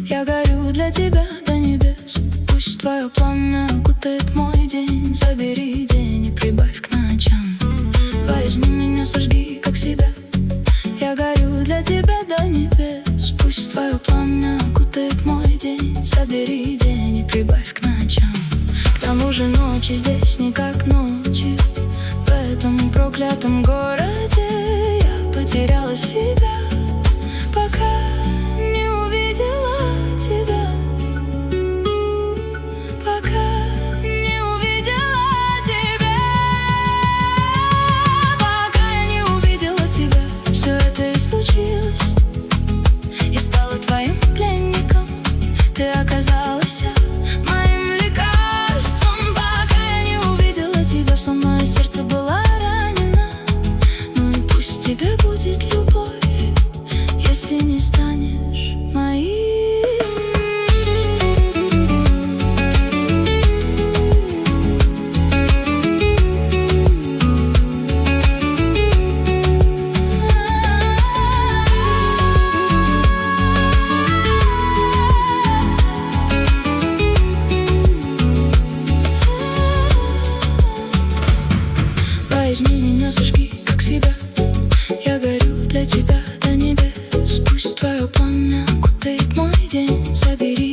Я горю для тебя до небес. Пусть твое пламя окутает мой день. Забери день и прибавь к ночам. Возьми меня, сожги, как себя. Я горю для тебя до небес. Пусть твое пламя окутает мой день. Забери день и прибавь к ночам. К тому же ночи здесь не как ночи. В этом проклятом городе я потеряла себя, пока не увидела тебя. Пока не увидела тебя. Пока я не увидела тебя, все это и случилось. Я стала твоим пленником, ты оказалась моим лекарством. Пока я не увидела тебя, в самое сердце было ранено. Ну и пусть тебе будет любовь, если не станешь моим. Возьми меня, сожги, как себя. Я горю для тебя до небес. Пусть твое пламя окутает мой день. Забери